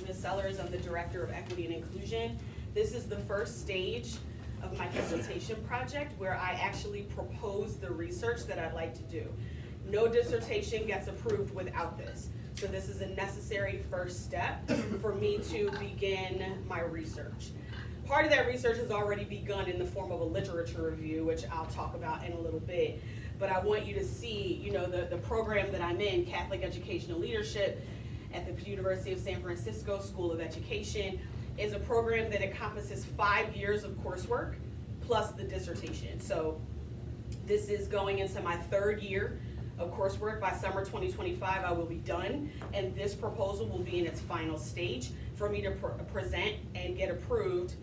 is Ms. Sellers. I'm the Director of Equity and Inclusion. This is the first stage of my dissertation project where I actually propose the research that I'd like to do. No dissertation gets approved without this. So this is a necessary first step for me to begin my research. Part of that research has already begun in the form of a literature review, which I'll talk about in a little bit. But I want you to see, the program that I'm in, Catholic Educational Leadership at the University of San Francisco School of Education, is a program that encompasses 5 years of coursework plus the dissertation. So this is going into my 3rd year of coursework. By summer 2025, I will be done, and this proposal will be in its final stage for me to present and get approved.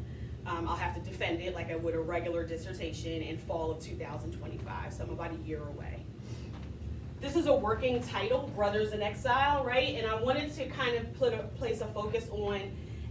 I'll have to defend it like I would a regular dissertation in fall of 2025, so I'm about a year away. This is a working title, Brothers in Exile, right? And I wanted to kind of place a focus on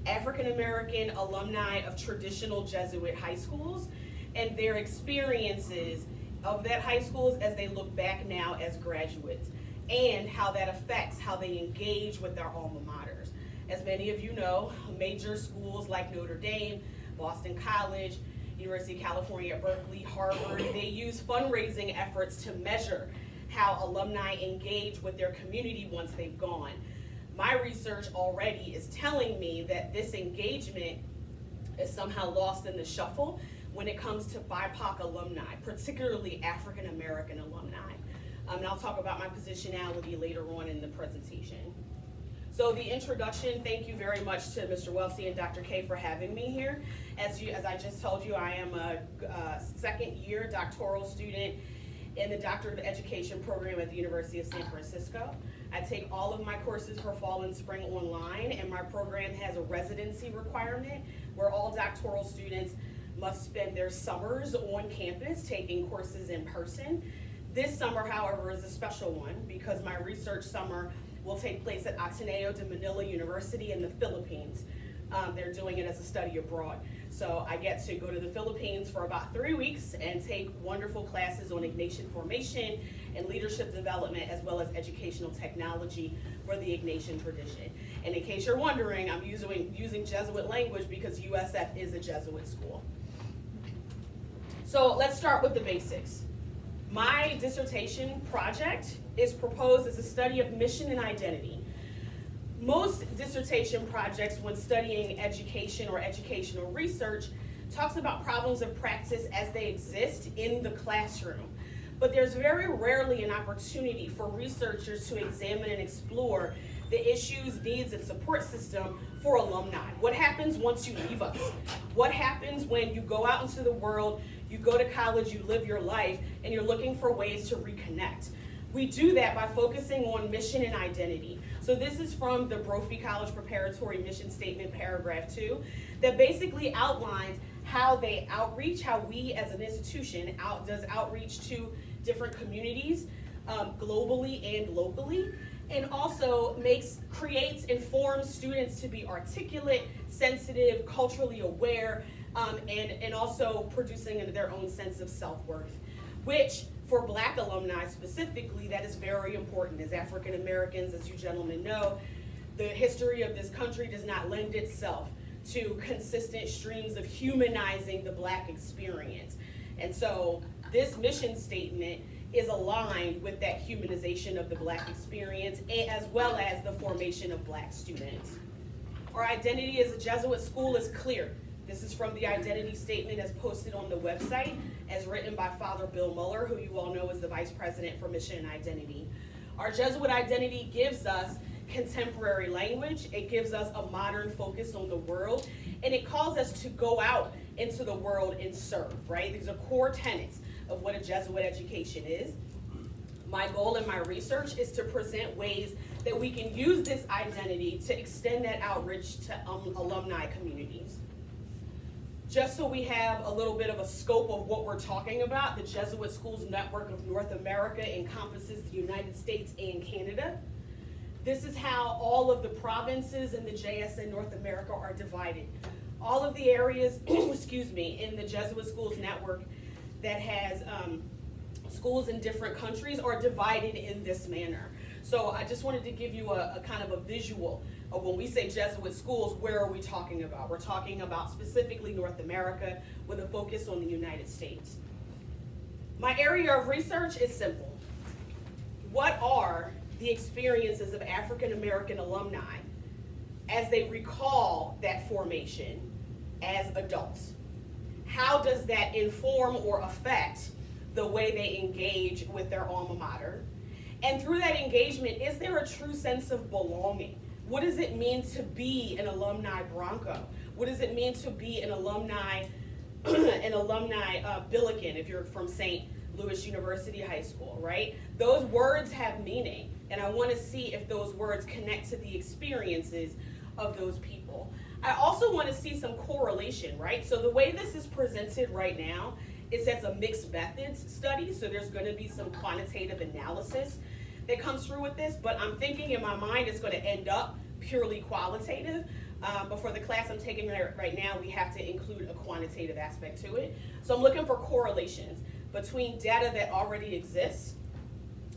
African American alumni of traditional Jesuit high schools and their experiences of that high schools as they look back now as graduates, and how that affects how they engage with their alma maters. As many of you know, major schools like Notre Dame, Boston College, University of California at Berkeley, Harvard, they use fundraising efforts to measure how alumni engage with their community once they've gone. My research already is telling me that this engagement is somehow lost in the shuffle when it comes to BIPOC alumni, particularly African American alumni. And I'll talk about my positionality later on in the presentation. So the introduction, thank you very much to Mr. Welty and Dr. K for having me here. As I just told you, I am a 2nd year doctoral student in the Doctorate of Education program at the University of San Francisco. I take all of my courses for fall and spring online, and my program has a residency requirement where all doctoral students must spend their summers on campus taking courses in person. This summer, however, is a special one because my research summer will take place at Ateneo de Manila University in the Philippines. They're doing it as a study abroad. So I get to go to the Philippines for about 3 weeks and take wonderful classes on Ignatian formation and leadership development, as well as educational technology for the Ignatian tradition. And in case you're wondering, I'm using Jesuit language because USF is a Jesuit school. So let's start with the basics. My dissertation project is proposed as a study of mission and identity. Most dissertation projects, when studying education or educational research, talks about problems of practice as they exist in the classroom. But there's very rarely an opportunity for researchers to examine and explore the issues, needs, and support system for alumni. What happens once you leave us? What happens when you go out into the world, you go to college, you live your life, and you're looking for ways to reconnect? We do that by focusing on mission and identity. So this is from the Brophy College Preparatory Mission Statement, paragraph 2, that basically outlines how they outreach, how we as an institution does outreach to different communities globally and locally, and also informs students to be articulate, sensitive, culturally aware, and also producing their own sense of self-worth, which for Black alumni specifically, that is very important. As African Americans, as you gentlemen know, the history of this country does not lend itself to consistent streams of humanizing the Black experience. And so this mission statement is aligned with that humanization of the Black experience, as well as the formation of Black students. Our identity as a Jesuit school is clear. This is from the identity statement as posted on the website, as written by Father Bill Muller, who you all know is the Vice President for Mission and Identity. Our Jesuit identity gives us contemporary language, it gives us a modern focus on the world, and it calls us to go out into the world and serve, right? These are core tenets of what a Jesuit education is. My goal in my research is to present ways that we can use this identity to extend that outreach to alumni communities. Just so we have a little bit of a scope of what we're talking about, the Jesuit Schools Network of North America encompasses the United States and Canada. This is how all of the provinces in the JSN North America are divided. All of the areas, in the Jesuit Schools Network that has schools in different countries are divided in this manner. So I just wanted to give you a kind of a visual when we say Jesuit schools, where are we talking about? We're talking about specifically North America with a focus on the United States. My area of research is simple. What are the experiences of African American alumni as they recall that formation as adults? How does that inform or affect the way they engage with their alma mater? And through that engagement, is there a true sense of belonging? What does it mean to be an alumni Bronco? What does it mean to be an alumni Billiken if you're from St. Louis University High School, right? Those words have meaning, and I want to see if those words connect to the experiences of those people. I also want to see some correlation, right? So the way this is presented right now is as a mixed methods study, so there's going to be some quantitative analysis that comes through with this, but I'm thinking in my mind it's going to end up purely qualitative. But for the class I'm taking right now, we have to include a quantitative aspect to it. So I'm looking for correlations between data that already exists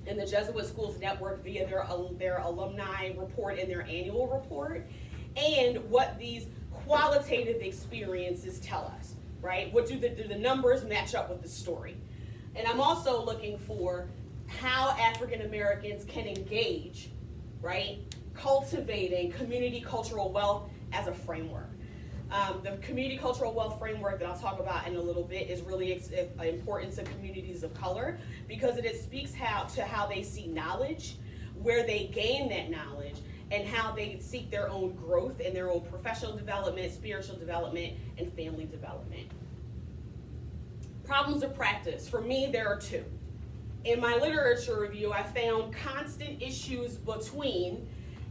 in the Jesuit Schools Network via their alumni report and their annual report, and what these qualitative experiences tell us, right? What do the numbers match up with the story? And I'm also looking for how African Americans can engage, right? Cultivating community cultural wealth as a framework. The community cultural wealth framework that I'll talk about in a little bit is really important to communities of color because it speaks to how they see knowledge, where they gain that knowledge, and how they seek their own growth and their own professional development, spiritual development, and family development. Problems of practice. For me, there are two. In my literature review, I found constant issues between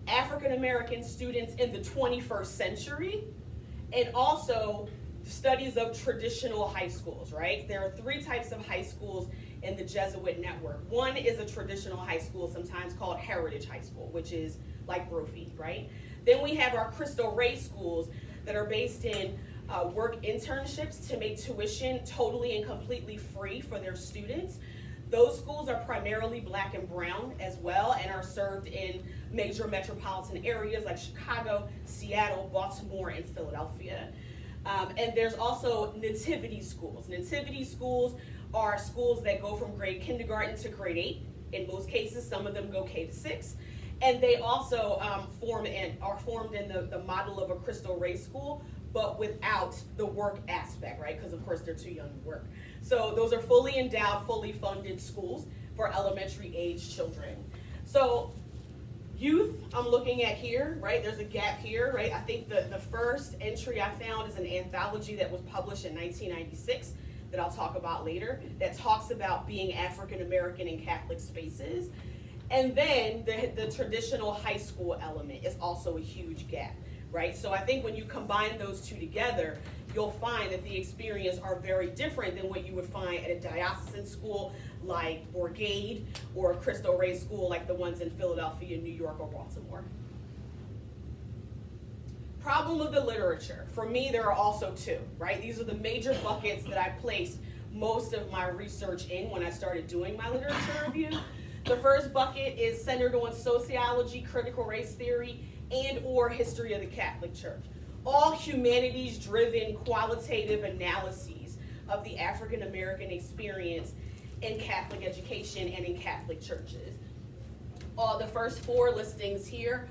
African American students in the 21st century and also studies of traditional high schools, right? There are three types of high schools in the Jesuit network. One is a traditional high school, sometimes called Heritage High School, which is like Brophy, right? Then we have our Cristo Rey schools that are based in work internships to make tuition totally and completely free for their students. Those schools are primarily Black and brown as well and are served in major metropolitan areas like Chicago, Seattle, Baltimore, and Philadelphia. And there's also nativity schools. Nativity schools are schools that go from grade kindergarten to grade 8. In most cases, some of them go K to 6. And they also are formed in the model of a Cristo Rey school, but without the work aspect, right? Because of course they're too young to work. So those are fully endowed, fully funded schools for elementary age children. So youth, I'm looking at here, right? There's a gap here, right? I think the first entry I found is an anthology that was published in 1996 that I'll talk about later that talks about being African American in Catholic spaces. And then the traditional high school element is also a huge gap, right? So I think when you combine those two together, you'll find that the experience are very different than what you would find at a diocesan school like Brigade or a Cristo Rey school like the ones in Philadelphia, New York, or Baltimore. Problem of the literature. For me, there are also two, right? These are the major buckets that I placed most of my research in when I started doing my literature review. The first bucket is centered on sociology, critical race theory, and or history of the Catholic Church. All humanities-driven qualitative analyses of the African American experience in Catholic education and in Catholic churches. The first four listings here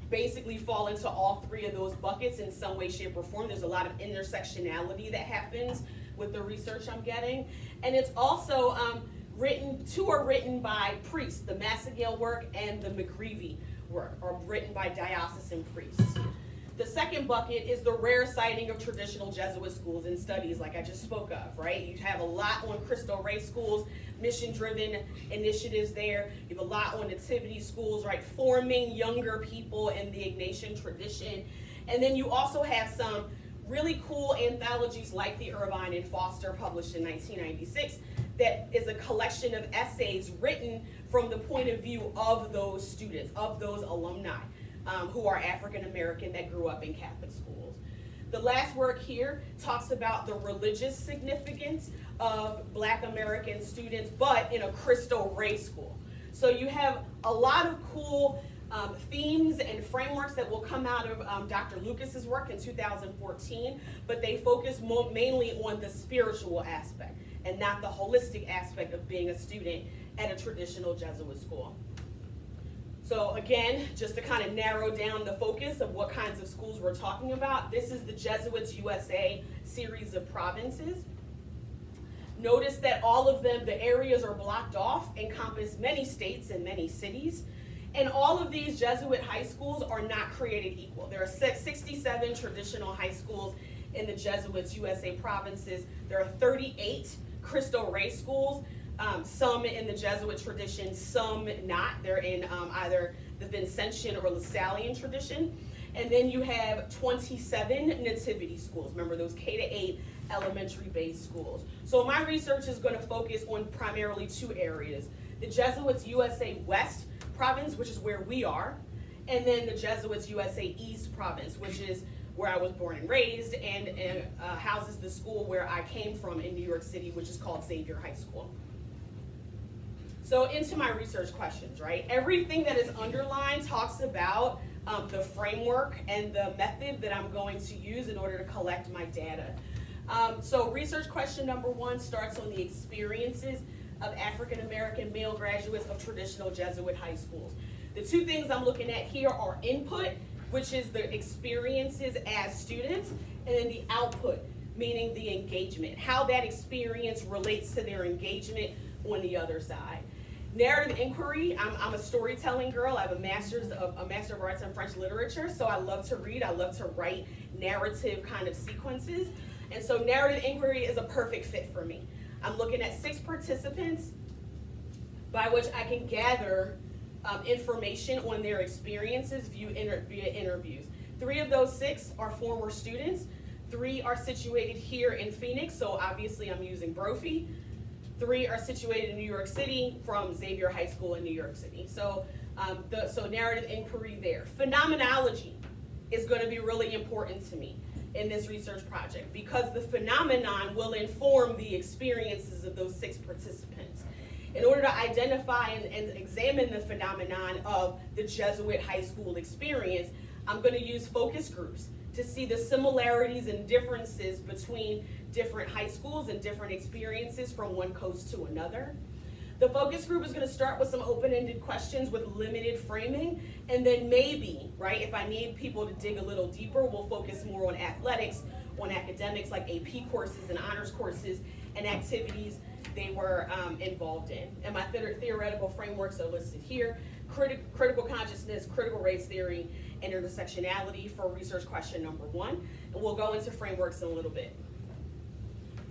basically fall into all three of those buckets in some way, shape, or form. There's a lot of intersectionality that happens with the research I'm getting. And it's also two are written by priests, the Massaguel work and the McGreevy work are written by diocesan priests. The second bucket is the rare citing of traditional Jesuit schools and studies like I just spoke of, right? You have a lot on Cristo Rey schools, mission-driven initiatives there. You have a lot on nativity schools, right? Forming younger people in the Ignatian tradition. And then you also have some really cool anthologies like the Irvine and Foster published in 1996 that is a collection of essays written from the point of view of those students, of those alumni. Who are African American that grew up in Catholic schools. The last work here talks about the religious significance of Black American students, but in a Cristo Rey school. So you have a lot of cool themes and frameworks that will come out of Dr. Lucas's work in 2014, but they focus mainly on the spiritual aspect and not the holistic aspect of being a student at a traditional Jesuit school. So again, just to kind of narrow down the focus of what kinds of schools we're talking about, this is the Jesuits USA series of provinces. Notice that all of them, the areas are blocked off, encompass many states and many cities. And all of these Jesuit high schools are not created equal. There are 67 traditional high schools in the Jesuits USA provinces. There are 38 Cristo Rey schools, some in the Jesuit tradition, some not. They're in either the Vincentian or Lasallian tradition. And then you have 27 nativity schools. Remember those K-8 elementary-based schools. So my research is going to focus on primarily two areas. The Jesuits USA West province, which is where we are, and then the Jesuits USA East province, which is where I was born and raised, and houses the school where I came from in New York City, which is called Xavier High School. So into my research questions, right? Everything that is underlined talks about the framework and the method that I'm going to use in order to collect my data. So research question number 1 starts on the experiences of African American male graduates of traditional Jesuit high schools. The two things I'm looking at here are input, which is the experiences as students, and then the output, meaning the engagement, how that experience relates to their engagement on the other side. Narrative inquiry, I'm a storytelling girl. I have a Master of Arts in French Literature, so I love to read. I love to write narrative kind of sequences. And so narrative inquiry is a perfect fit for me. I'm looking at 6 participants by which I can gather information on their experiences via interviews. 3 of those 6 are former students. 3 are situated here in Phoenix, so obviously I'm using Brophy. 3 are situated in New York City from Xavier High School in New York City. So, so narrative inquiry there. Phenomenology is going to be really important to me in this research project because the phenomenon will inform the experiences of those 6 participants. In order to identify and examine the phenomenon of the Jesuit high school experience, I'm going to use focus groups to see the similarities and differences between different high schools and different experiences from one coast to another. The focus group is going to start with some open-ended questions with limited framing, and then maybe, right, if I need people to dig a little deeper, we'll focus more on athletics, on academics like AP courses and honors courses and activities they were involved in. And my theoretical frameworks are listed here: critical consciousness, critical race theory, and intersectionality for research question number 1. And we'll go into frameworks in a little bit.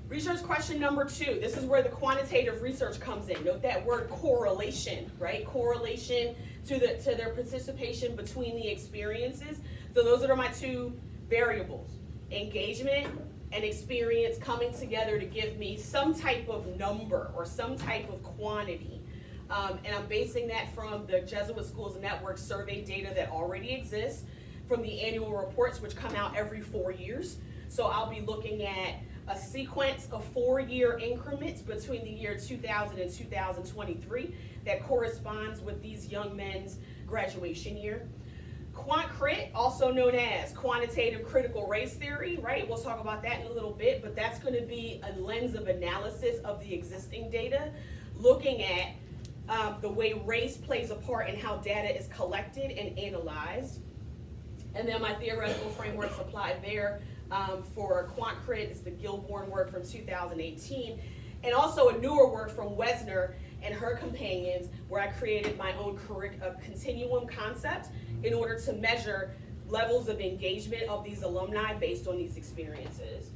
Research question number 2, this is where the quantitative research comes in. Note that word correlation, right? Correlation to their participation between the experiences. So those are my 2 variables, engagement and experience coming together to give me some type of number or some type of quantity. And I'm basing that from the Jesuit Schools Network survey data that already exists, from the annual reports which come out every 4 years. So I'll be looking at a sequence of 4-year increments between the year 2000 and 2023 that corresponds with these young men's graduation year. Quant-crit, also known as quantitative critical race theory, right? We'll talk about that in a little bit, but that's going to be a lens of analysis of the existing data, looking at the way race plays a part in how data is collected and analyzed. And then my theoretical frameworks applied there. For quant-crit, it's the Gilborn work from 2018, and also a newer work from Wesner and her companions, where I created my own continuum concept in order to measure levels of engagement of these alumni based on these experiences.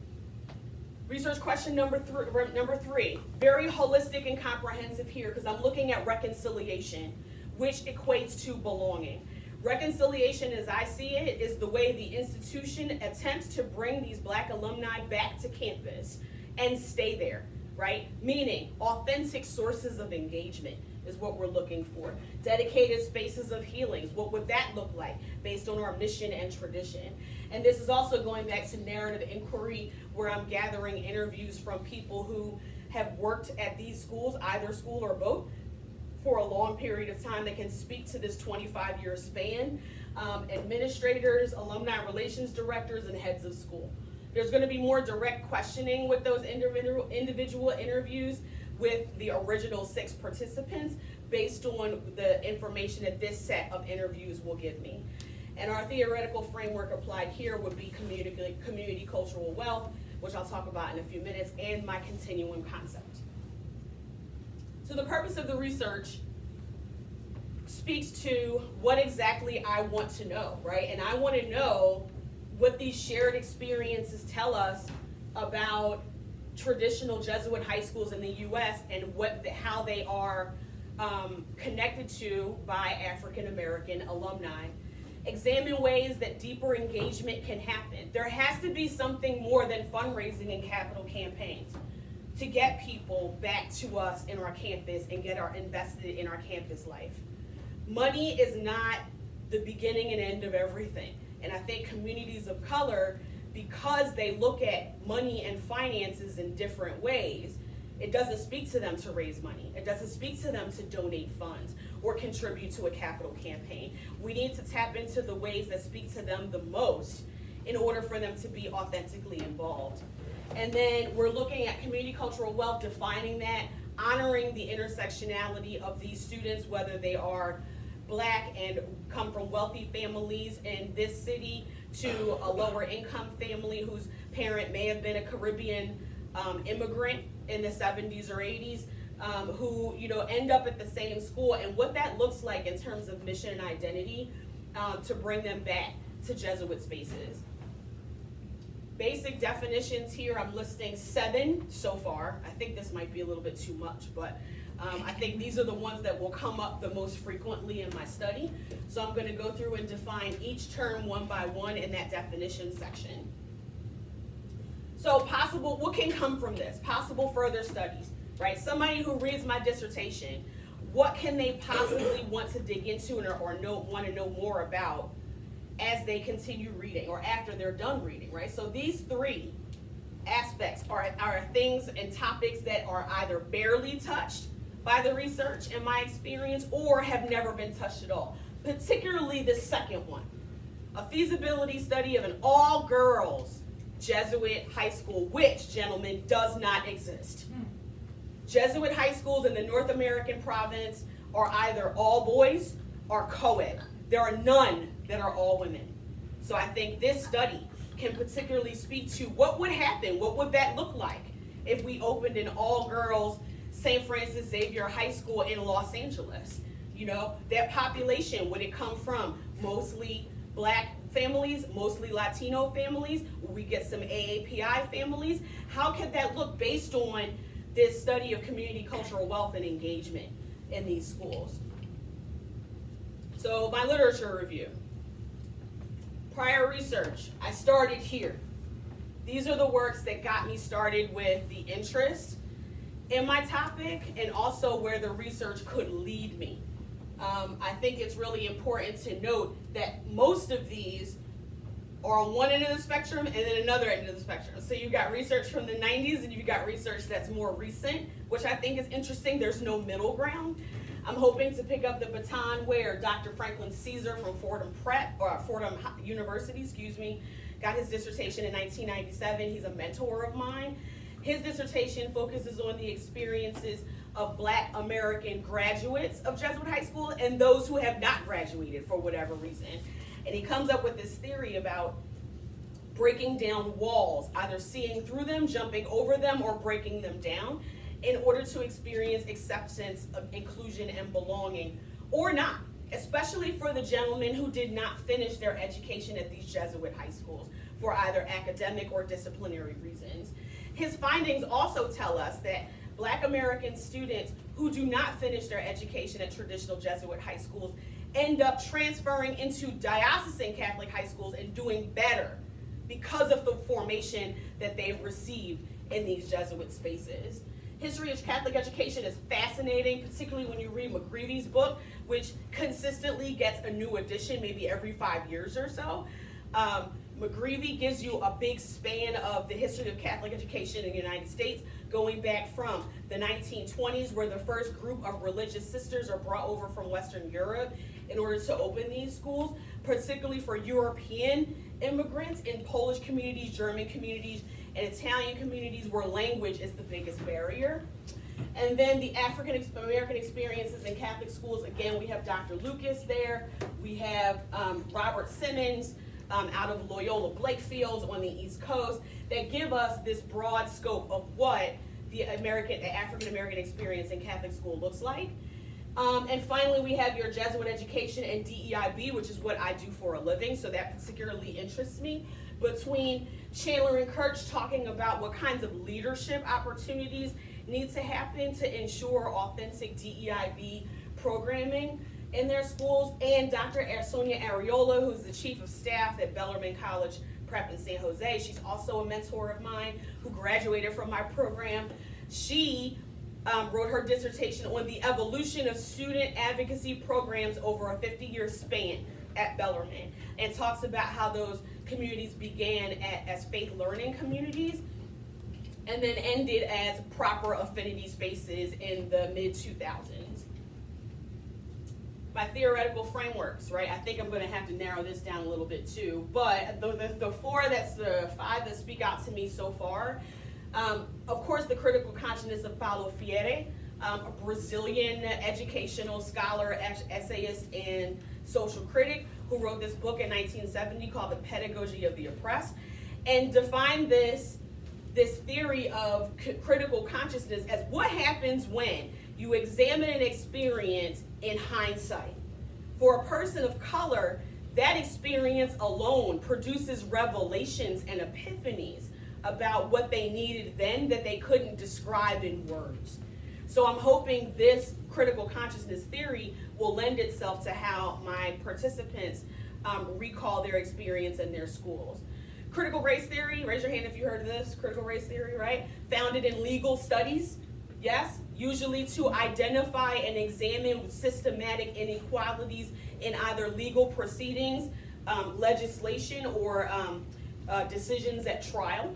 Research question number 3, very holistic and comprehensive here because I'm looking at reconciliation, which equates to belonging. Reconciliation, as I see it, is the way the institution attempts to bring these Black alumni back to campus and stay there, right? Meaning authentic sources of engagement is what we're looking for. Dedicated spaces of healings, what would that look like based on our mission and tradition? And this is also going back to narrative inquiry, where I'm gathering interviews from people who have worked at these schools, either school or both, for a long period of time that can speak to this 25-year span. Administrators, alumni relations directors, and heads of school. There's going to be more direct questioning with those individual interviews with the original 6 participants based on the information that this set of interviews will give me. And our theoretical framework applied here would be community cultural wealth, which I'll talk about in a few minutes, and my continuum concept. So the purpose of the research speaks to what exactly I want to know, right? And I want to know what these shared experiences tell us about traditional Jesuit high schools in the U.S. and how they are connected to by African American alumni. Examine ways that deeper engagement can happen. There has to be something more than fundraising and capital campaigns to get people back to us in our campus and get invested in our campus life. Money is not the beginning and end of everything. And I think communities of color, because they look at money and finances in different ways, it doesn't speak to them to raise money. It doesn't speak to them to donate funds or contribute to a capital campaign. We need to tap into the ways that speak to them the most in order for them to be authentically involved. And then we're looking at community cultural wealth, defining that, honoring the intersectionality of these students, whether they are Black and come from wealthy families in this city to a lower income family whose parent may have been a Caribbean immigrant in the 70s or 80s, who end up at the same school, and what that looks like in terms of mission and identity to bring them back to Jesuit spaces. Basic definitions here, I'm listing 7 so far. I think this might be a little bit too much, but I think these are the ones that will come up the most frequently in my study. So I'm going to go through and define each term one by one in that definition section. So what can come from this? Possible further studies, right? Somebody who reads my dissertation, what can they possibly want to dig into or want to know more about as they continue reading or after they're done reading, right? So these 3 aspects are things and topics that are either barely touched by the research in my experience or have never been touched at all, particularly the second one, a feasibility study of an all-girls Jesuit high school, which, gentlemen, does not exist. Jesuit high schools in the North American province are either all boys or co-ed. There are none that are all women. So I think this study can particularly speak to what would happen, what would that look like if we opened an all-girls St. Francis Xavier High School in Los Angeles. That population, would it come from mostly Black families, mostly Latino families? Will we get some AAPI families? How could that look based on this study of community cultural wealth and engagement in these schools? So my literature review. Prior research, I started here. These are the works that got me started with the interest in my topic and also where the research could lead me. I think it's really important to note that most of these are on one end of the spectrum and then another end of the spectrum. So you've got research from the 90s and you've got research that's more recent, which I think is interesting. There's no middle ground. I'm hoping to pick up the baton where Dr. Franklin Caesar from Fordham University, got his dissertation in 1997. He's a mentor of mine. His dissertation focuses on the experiences of Black American graduates of Jesuit high school and those who have not graduated for whatever reason. And he comes up with this theory about breaking down walls, either seeing through them, jumping over them, or breaking them down in order to experience acceptance of inclusion and belonging, or not, especially for the gentlemen who did not finish their education at these Jesuit high schools for either academic or disciplinary reasons. His findings also tell us that Black American students who do not finish their education at traditional Jesuit high schools end up transferring into diocesan Catholic high schools and doing better because of the formation that they've received in these Jesuit spaces. History of Catholic education is fascinating, particularly when you read McGreevy's book, which consistently gets a new edition maybe every 5 years or so. McGreevy gives you a big span of the history of Catholic education in the United States, going back from the 1920s, where the first group of religious sisters are brought over from Western Europe in order to open these schools, particularly for European immigrants in Polish communities, German communities, and Italian communities where language is the biggest barrier. And then the African American experiences in Catholic schools, again, we have Dr. Lucas there. We have Robert Simmons out of Loyola Blakefield on the East Coast that give us this broad scope of what the African American experience in Catholic school looks like. And finally, we have your Jesuit education and DEIB, which is what I do for a living, so that particularly interests me. Between Chandler and Kirch talking about what kinds of leadership opportunities need to happen to ensure authentic DEIB programming in their schools, and Dr. Sonia Ariola, who's the chief of staff at Bellarmine College Prep in San Jose. She's also a mentor of mine who graduated from my program. She wrote her dissertation on the evolution of student advocacy programs over a 50-year span at Bellarmine, and talks about how those communities began as faith learning communities and then ended as proper affinity spaces in the mid-2000s. My theoretical frameworks, right? I think I'm going to have to narrow this down a little bit too, but the five that speak out to me so far. Of course, the critical consciousness of Paulo Freire, a Brazilian educational scholar, essayist, and social critic who wrote this book in 1970 called The Pedagogy of the Oppressed, and defined this theory of critical consciousness as what happens when you examine an experience in hindsight. For a person of color, that experience alone produces revelations and epiphanies about what they needed then that they couldn't describe in words. So I'm hoping this critical consciousness theory will lend itself to how my participants recall their experience in their schools. Critical race theory, raise your hand if you heard of this, critical race theory, right? Founded in legal studies, yes, usually to identify and examine systematic inequalities in either legal proceedings, legislation, or decisions at trial.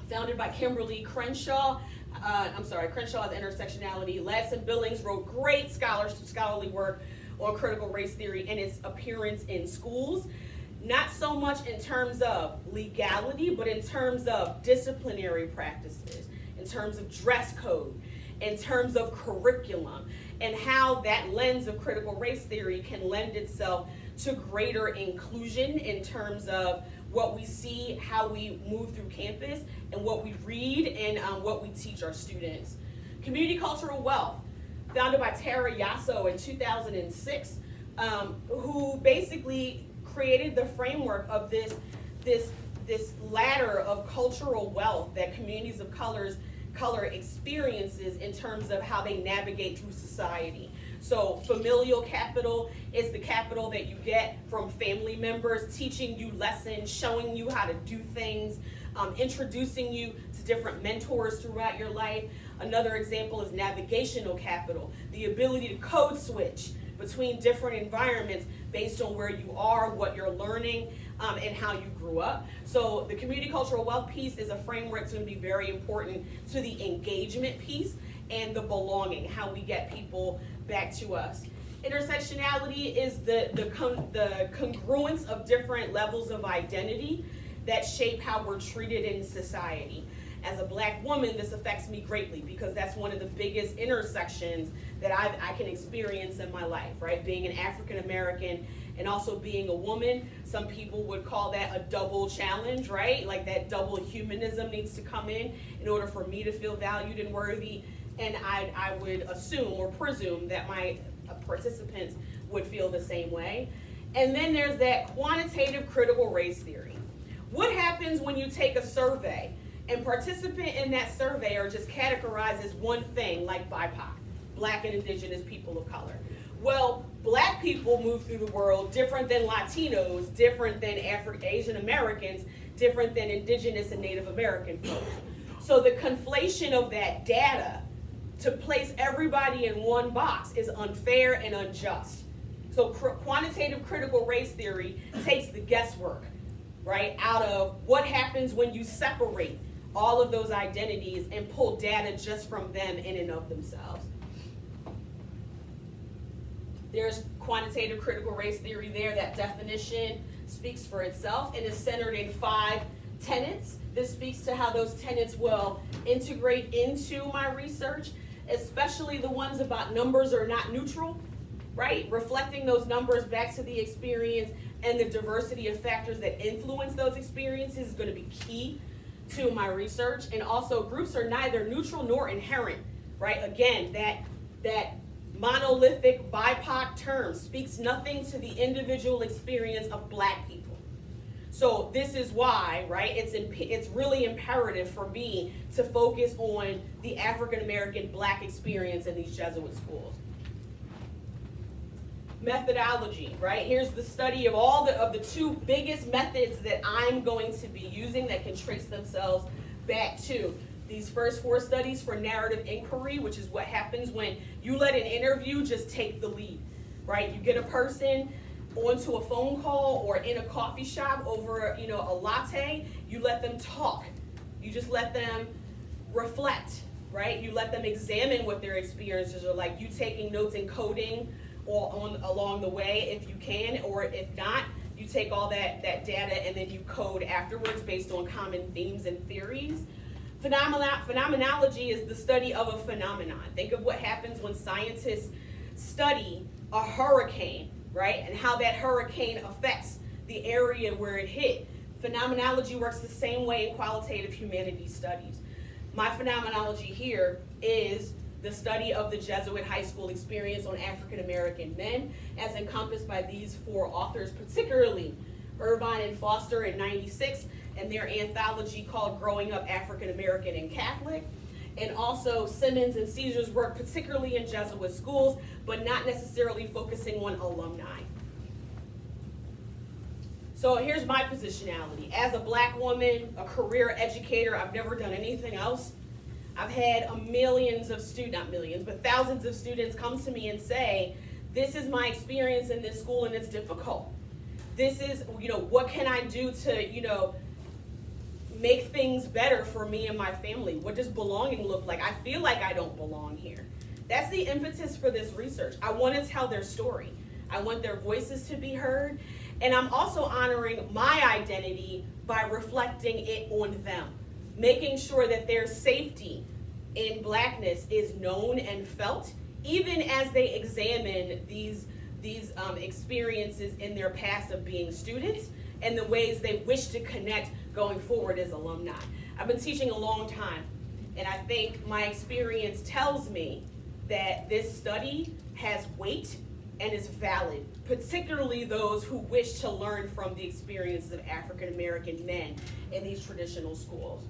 Founded by Kimberly Crenshaw. Crenshaw's Intersectionality. Ladson Billings wrote great scholarly work on critical race theory and its appearance in schools. Not so much in terms of legality, but in terms of disciplinary practices, in terms of dress code, in terms of curriculum, and how that lens of critical race theory can lend itself to greater inclusion in terms of what we see, how we move through campus, and what we read, and what we teach our students. Community cultural wealth, founded by Tara Yasso in 2006, who basically created the framework of this ladder of cultural wealth that communities of color experiences in terms of how they navigate through society. So familial capital is the capital that you get from family members teaching you lessons, showing you how to do things, introducing you to different mentors throughout your life. Another example is navigational capital, the ability to code switch between different environments based on where you are, what you're learning, and how you grew up. So the community cultural wealth piece is a framework that's going to be very important to the engagement piece and the belonging, how we get people back to us. Intersectionality is the congruence of different levels of identity that shape how we're treated in society. As a Black woman, this affects me greatly because that's one of the biggest intersections that I can experience in my life, right? Being an African American and also being a woman, some people would call that a double challenge, right? Like that double humanism needs to come in order for me to feel valued and worthy. And I would assume or presume that my participants would feel the same way. And then there's that quantitative critical race theory. What happens when you take a survey and participant in that survey are just categorized as one thing, like BIPOC, Black and Indigenous people of color? Well, Black people move through the world different than Latinos, different than Asian Americans, different than Indigenous and Native American folks. So the conflation of that data to place everybody in one box is unfair and unjust. So quantitative critical race theory takes the guesswork right, out of what happens when you separate all of those identities and pull data just from them in and of themselves. There's quantitative critical race theory there. That definition speaks for itself and is centered in 5 tenets. This speaks to how those tenets will integrate into my research, especially the ones about numbers are not neutral, right? Reflecting those numbers back to the experience and the diversity of factors that influence those experiences is going to be key to my research. And also, groups are neither neutral nor inherent, right? Again, that monolithic BIPOC term speaks nothing to the individual experience of Black people. So this is why, right, it's really imperative for me to focus on the African American Black experience in these Jesuit schools. Methodology, right? Here's the study of all of the 2 biggest methods that I'm going to be using that can trace themselves back to these first 4 studies for narrative inquiry, which is what happens when you let an interview just take the lead, right? You get a person onto a phone call or in a coffee shop over, a latte, you let them talk. You just let them reflect, right? You let them examine what their experiences are like. You taking notes and coding or along the way if you can, or if not, you take all that data and then you code afterwards based on common themes and theories. Phenomenology is the study of a phenomenon. Think of what happens when scientists study a hurricane, right? And how that hurricane affects the area where it hit. Phenomenology works the same way in qualitative humanities studies. My phenomenology here is the study of the Jesuit high school experience on African American men, as encompassed by these 4 authors, particularly Irvine and Foster in '96, and their anthology called Growing Up African American and Catholic, and also Simmons and Caesar's work, particularly in Jesuit schools, but not necessarily focusing on alumni. So here's my positionality. As a Black woman, a career educator, I've never done anything else. I've had thousands of students come to me and say, this is my experience in this school and it's difficult. This is, what can I do to, make things better for me and my family? What does belonging look like? I feel like I don't belong here. That's the impetus for this research. I want to tell their story. I want their voices to be heard. And I'm also honoring my identity by reflecting it on them, making sure that their safety in Blackness is known and felt, even as they examine these experiences in their past of being students and the ways they wish to connect going forward as alumni. I've been teaching a long time, and I think my experience tells me that this study has weight and is valid, particularly those who wish to learn from the experiences of African American men in these traditional schools.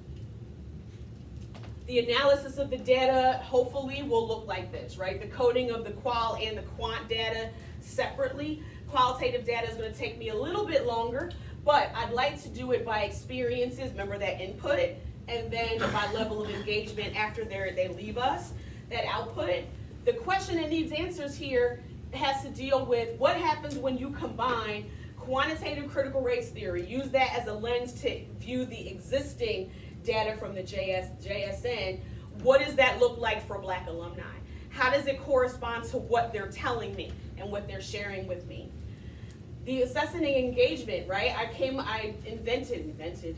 The analysis of the data hopefully will look like this, right? The coding of the qual and the quant data separately. Qualitative data is going to take me a little bit longer, but I'd like to do it by experiences, remember that input, and then by level of engagement after they leave us, that output. The question that needs answers here has to deal with what happens when you combine quantitative critical race theory, use that as a lens to view the existing data from the JSN. What does that look like for Black alumni? How does it correspond to what they're telling me and what they're sharing with me? The assessing engagement, right? I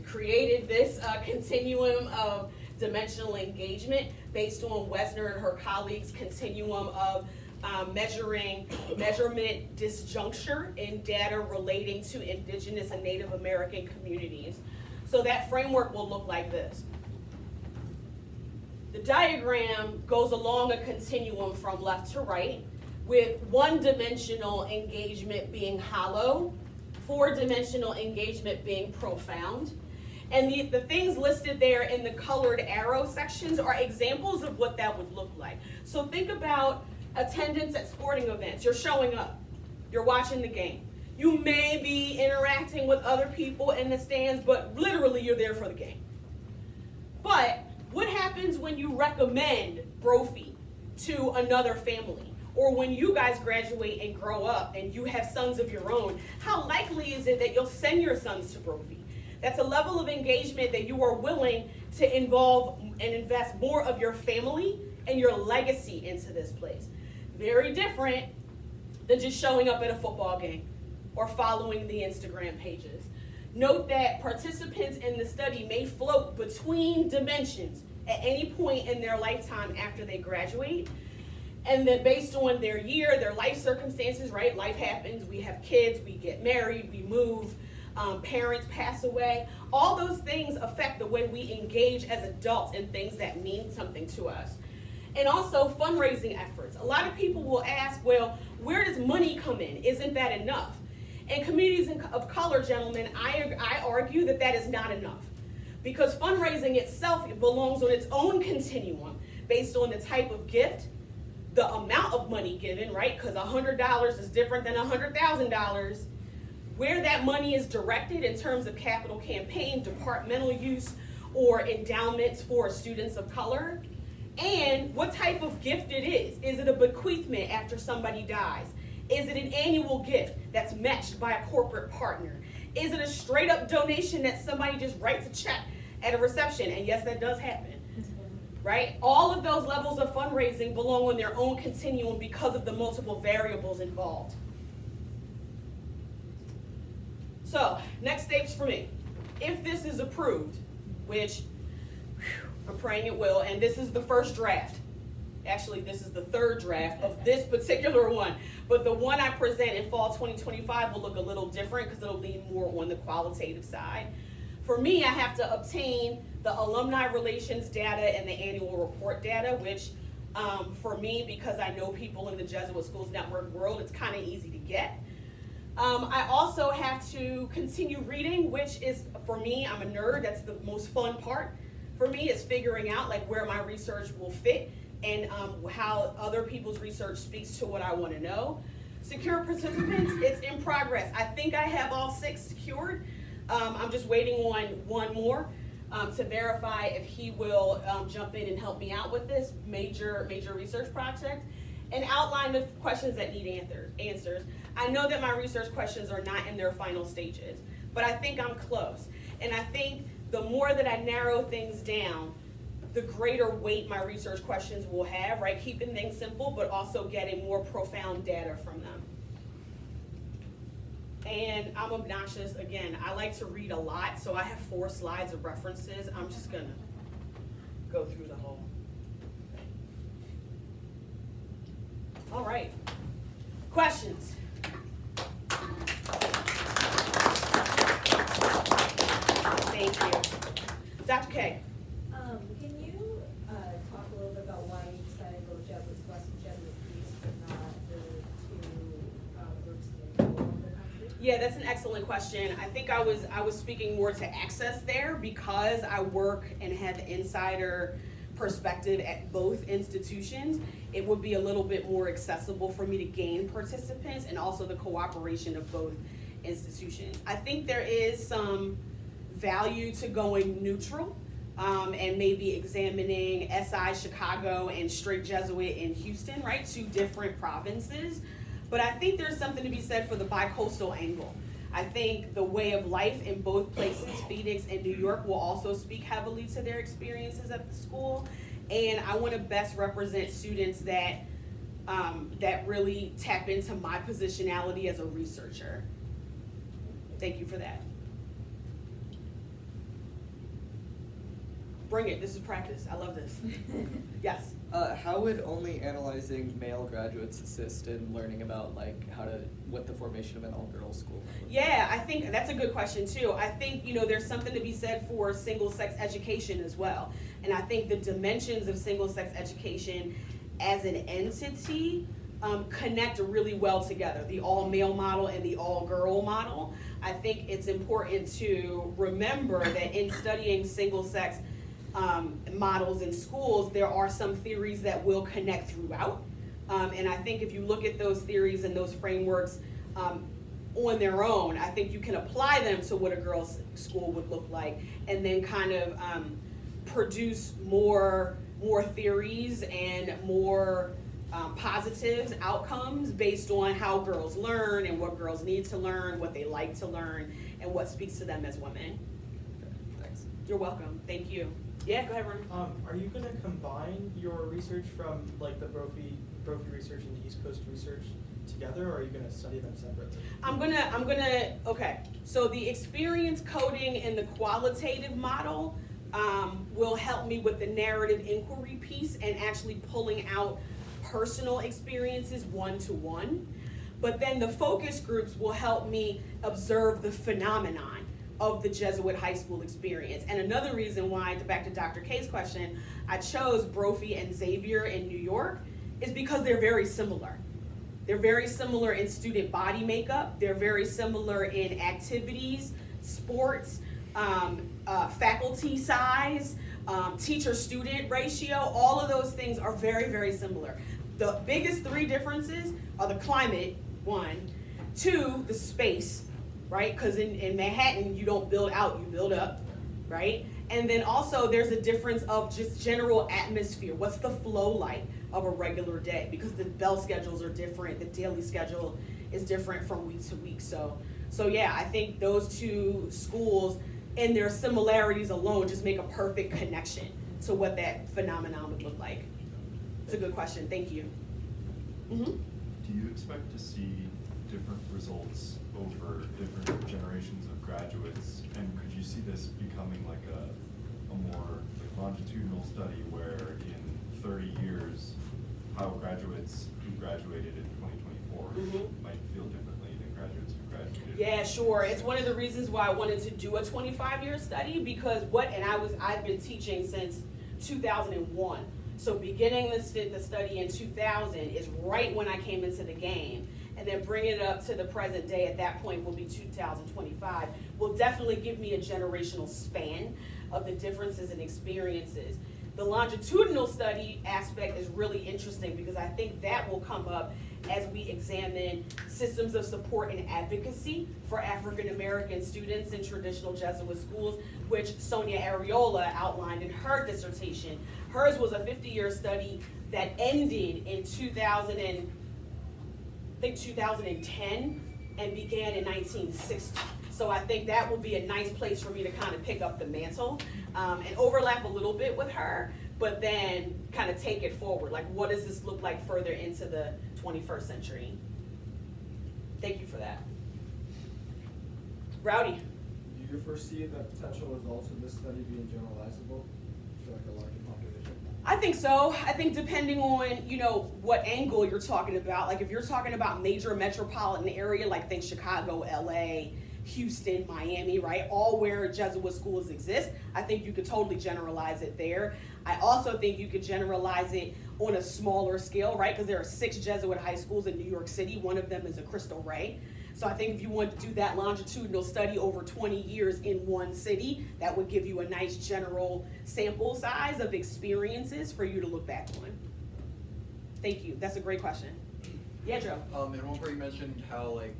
created this continuum of dimensional engagement based on Wesner and her colleagues' continuum of measurement disjuncture in data relating to Indigenous and Native American communities. So that framework will look like this. The diagram goes along a continuum from left to right, with one-dimensional engagement being hollow, four-dimensional engagement being profound. And the things listed there in the colored arrow sections are examples of what that would look like. So think about attendance at sporting events. You're showing up. You're watching the game. You may be interacting with other people in the stands, but literally you're there for the game. But what happens when you recommend Brophy to another family? Or when you guys graduate and grow up and you have sons of your own, how likely is it that you'll send your sons to Brophy? That's a level of engagement that you are willing to involve and invest more of your family and your legacy into this place. Very different than just showing up at a football game or following the Instagram pages. Note that participants in the study may float between dimensions at any point in their lifetime after they graduate. And then based on their year, their life circumstances, right? Life happens, we have kids, we get married, we move, parents pass away. All those things affect the way we engage as adults in things that mean something to us. And also fundraising efforts. A lot of people will ask, well, where does money come in? Isn't that enough? In communities of color, gentlemen, I argue that that is not enough. Because fundraising itself belongs on its own continuum based on the type of gift, the amount of money given, right? Because $100 is different than $100,000. Where that money is directed in terms of capital campaign, departmental use, or endowments for students of color, and what type of gift it is. Is it a bequeathment after somebody dies? Is it an annual gift that's matched by a corporate partner? Is it a straight up donation that somebody just writes a check at a reception? And yes, that does happen, right? All of those levels of fundraising belong on their own continuum because of the multiple variables involved. So, next steps for me. If this is approved, which I'm praying it will, and this is the first draft. Actually, this is the third draft of this particular one. But the one I present in fall 2025 will look a little different because it'll lean more on the qualitative side. For me, I have to obtain the alumni relations data and the annual report data, which for me, because I know people in the Jesuit Schools Network world, it's kind of easy to get. I also have to continue reading, which is, for me, I'm a nerd, that's the most fun part. For me, is figuring out like where my research will fit and how other people's research speaks to what I want to know. Secure participants, it's in progress. I think I have all 6 secured. I'm just waiting on one more to verify if he will jump in and help me out with this major research project and outline the questions that need answers. I know that my research questions are not in their final stages, but I think I'm close. And I think the more that I narrow things down, the greater weight my research questions will have, right? Keeping things simple, but also getting more profound data from them. And I'm obnoxious, again, I like to read a lot, so I have 4 slides of references. I'm just gonna go through the whole. All right, questions? Thank you. Dr. K. Can you talk a little bit about why you decided to go Jesuits, Western Jesuit East, but not the 2 groups in the middle of the country? Yeah, that's an excellent question. I think I was speaking more to access there because I work and have insider perspective at both institutions. It would be a little bit more accessible for me to gain participants and also the cooperation of both institutions. I think there is some value to going neutral and maybe examining SI Chicago and straight Jesuit in Houston, right? 2 different provinces. But I think there's something to be said for the bi-coastal angle. I think the way of life in both places, Phoenix and New York, will also speak heavily to their experiences at the school. And I want to best represent students that that really tap into my positionality as a researcher. Thank you for that. Bring it, this is practice, I love this. Yes? How would only analyzing male graduates assist in learning about like what the formation of an all-girls school would be? Yeah, I think that's a good question too. I think, there's something to be said for single-sex education as well. And I think the dimensions of single-sex education as an entity connect really well together, the all-male model and the all-girl model. I think it's important to remember that in studying single-sex models in schools, there are some theories that will connect throughout. And I think if you look at those theories and those frameworks on their own, I think you can apply them to what a girls' school would look like and then kind of produce more theories and more positive outcomes based on how girls learn and what girls need to learn, what they like to learn, and what speaks to them as women. You're welcome. Thank you. Yeah, go ahead, Ron. Are you going to combine your research from like the Brophy research and the East Coast research together, or are you going to study them separately? Okay. So the experience coding and the qualitative model will help me with the narrative inquiry piece and actually pulling out personal experiences one-to-one. But then the focus groups will help me observe the phenomenon of the Jesuit high school experience. And another reason why, back to Dr. K's question, I chose Brophy and Xavier in New York is because they're very similar. They're very similar in student body makeup. They're very similar in activities, sports, faculty size, teacher-student ratio. All of those things are very, very similar. The biggest three differences are the climate, one, two, the space, right? Because in Manhattan, you don't build out, you build up, right? And then also there's a difference of just general atmosphere. What's the flow like of a regular day? Because the bell schedules are different, the daily schedule is different from week to week. So yeah, I think those two schools and their similarities alone just make a perfect connection to what that phenomenon would look like. It's a good question, thank you. Mm-hmm. Do you expect to see different results over different generations of graduates? And could you see this becoming like a more like longitudinal study where in 30 years, how graduates who graduated in 2024 might feel differently than graduates who graduated? Yeah, sure. It's one of the reasons why I wanted to do a 25-year study because I've been teaching since 2001. So beginning the study in 2000 is right when I came into the game. And then bringing it up to the present day at that point will be 2025, will definitely give me a generational span of the differences and experiences. The longitudinal study aspect is really interesting because I think that will come up as we examine systems of support and advocacy for African American students in traditional Jesuit schools, which Sonia Areola outlined in her dissertation. Hers was a 50-year study that ended in 2010 and began in 1960. So I think that will be a nice place for me to kind of pick up the mantle and overlap a little bit with her, but then kind of take it forward. Like, what does this look like further into the 21st century? Thank you for that. Rowdy. Do you foresee the potential results of this study being generalizable to like a larger population? I think so. I think depending on, what angle you're talking about. Like if you're talking about major metropolitan area, like think Chicago, LA, Houston, Miami, right? All where Jesuit schools exist. I think you could totally generalize it there. I also think you could generalize it on a smaller scale, right? Because there are 6 Jesuit high schools in New York City. One of them is a Cristo Rey. So I think if you want to do that longitudinal study over 20 years in one city, that would give you a nice general sample size of experiences for you to look back on. Thank you. That's a great question. Yeah, Joe. In one where you mentioned how like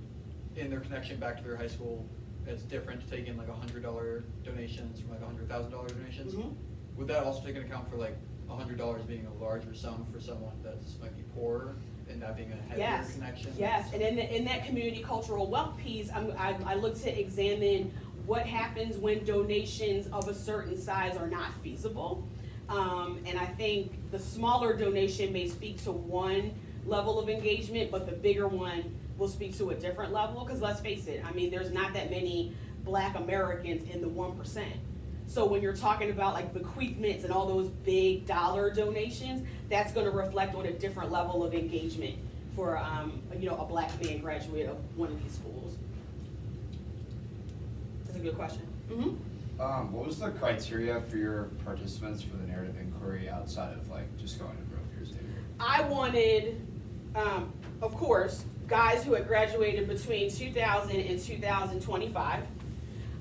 in their connection back to their high school, it's different to take in like $100 donations from like $100,000 donations. Mm-hmm. Would that also take into account for like $100 being a larger sum for someone that's might be poorer? And that being a heavier connection? Yes, and in that community cultural wealth piece, I look to examine what happens when donations of a certain size are not feasible. And I think the smaller donation may speak to one level of engagement, but the bigger one will speak to a different level. Because let's face it, I mean, there's not that many Black Americans in the 1%. So when you're talking about like bequeathments and all those big dollar donations, that's going to reflect on a different level of engagement for a Black man graduate of one of these schools. That's a good question. Mm-hmm. What was the criteria for your participants for the narrative inquiry outside of like just going to Brophy or Xavier? I wanted, of course, guys who had graduated between 2000 and 2025.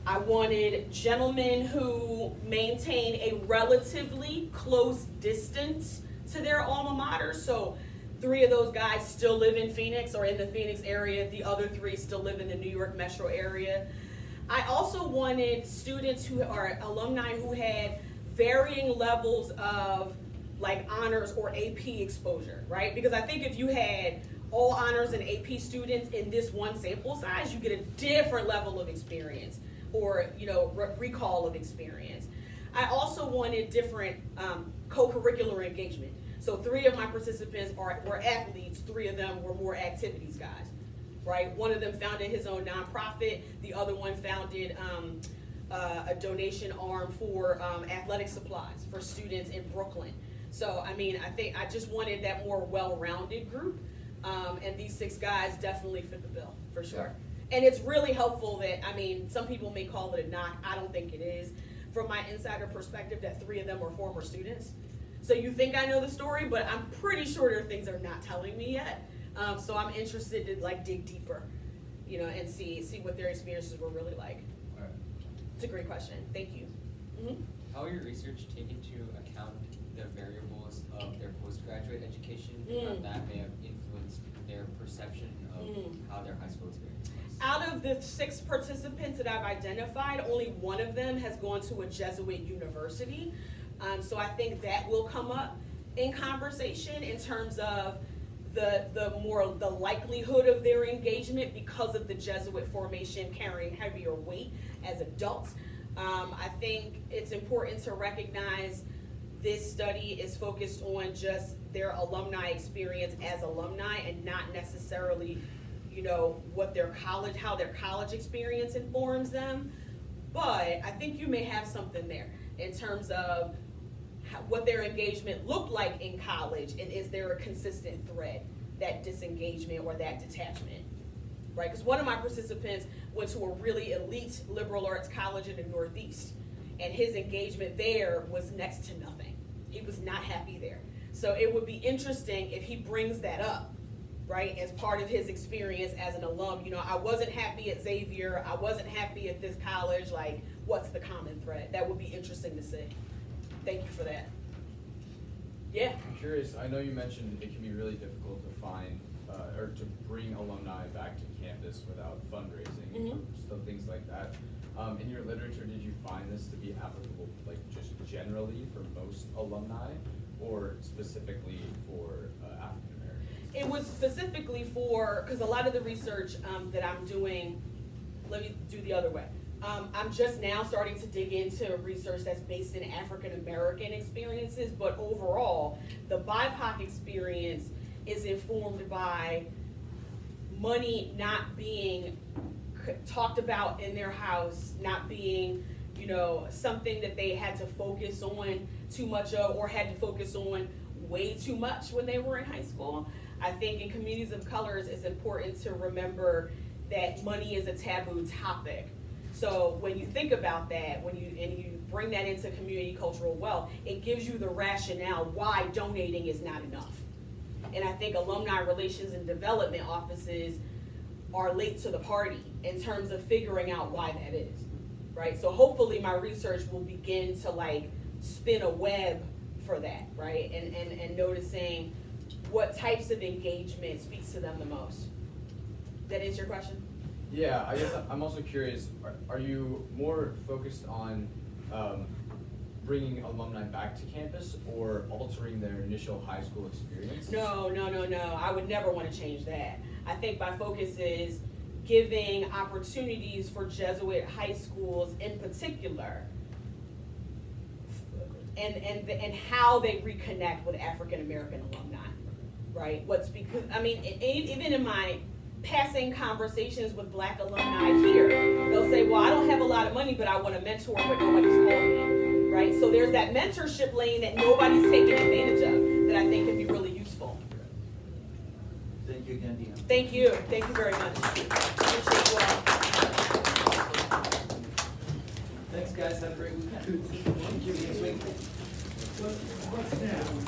I wanted gentlemen who maintain a relatively close distance to their alma mater. So 3 of those guys still live in Phoenix or in the Phoenix area. The other 3 still live in the New York metro area. I also wanted students who are alumni who had varying levels of like honors or AP exposure, right? Because I think if you had all honors and AP students in this one sample size, you get a different level of experience. or, recall of experience. I also wanted different co-curricular engagement. So 3 of my participants were athletes, 3 of them were more activities guys, right? One of them founded his own nonprofit, the other one founded a donation arm for athletic supplies for students in Brooklyn. So, I think I just wanted that more well-rounded group, and these 6 guys definitely fit the bill, for sure. And it's really helpful that, some people may call it a knock, I don't think it is. From my insider perspective, that 3 of them were former students. So you think I know the story, but I'm pretty sure there are things they're not telling me yet. So I'm interested to dig deeper, and see what their experiences were really like. Alright. It's a great question. Thank you. Mm-hmm. How will your research take into account the variables of their postgraduate education and how that may have influenced their perception of how their high school experience was? Out of the 6 participants that I've identified, only 1 of them has gone to a Jesuit university. So I think that will come up in conversation in terms of the likelihood of their engagement because of the Jesuit formation carrying heavier weight as adults. I think it's important to recognize this study is focused on just their alumni experience as alumni and not necessarily, how their college experience informs them. But I think you may have something there in terms of what their engagement looked like in college, and is there a consistent thread, that disengagement or that detachment, right? Because one of my participants went to a really elite liberal arts college in the Northeast, and his engagement there was next to nothing. He was not happy there. So it would be interesting if he brings that up, right, as part of his experience as an alum. I wasn't happy at Xavier, I wasn't happy at this college, like, what's the common thread? That would be interesting to see. Thank you for that. Yeah. I'm curious, I know you mentioned it can be really difficult to find, or to bring alumni back to campus without fundraising, stuff, things like that. In your literature, did you find this to be applicable, like, just generally for most alumni, or specifically for African Americans? It was specifically because a lot of the research that I'm doing, let me do the other way. I'm just now starting to dig into research that's based in African American experiences, but overall, the BIPOC experience is informed by money not being talked about in their house, not being, something that they had to focus on too much of, or had to focus on way too much when they were in high school. I think in communities of colors, it's important to remember that money is a taboo topic. So when you think about that, you bring that into community cultural wealth, it gives you the rationale why donating is not enough. And I think alumni relations and development offices are late to the party in terms of figuring out why that is, right? So hopefully my research will begin to spin a web for that, right? And noticing what types of engagement speaks to them the most. That answer your question? Yeah, I guess I'm also curious, are you more focused on bringing alumni back to campus or altering their initial high school experience? No. I would never want to change that. I think my focus is giving opportunities for Jesuit high schools in particular, and how they reconnect with African American alumni, right? Even in my passing conversations with Black alumni here, they'll say, well, I don't have a lot of money, but I want a mentor, but nobody's called me, right? So there's that mentorship lane that nobody's taking advantage of that I think can be really useful. Thank you again, Deena. Thank you very much. Appreciate you all. Thanks, guys, have a great weekend. Thank you. What's next?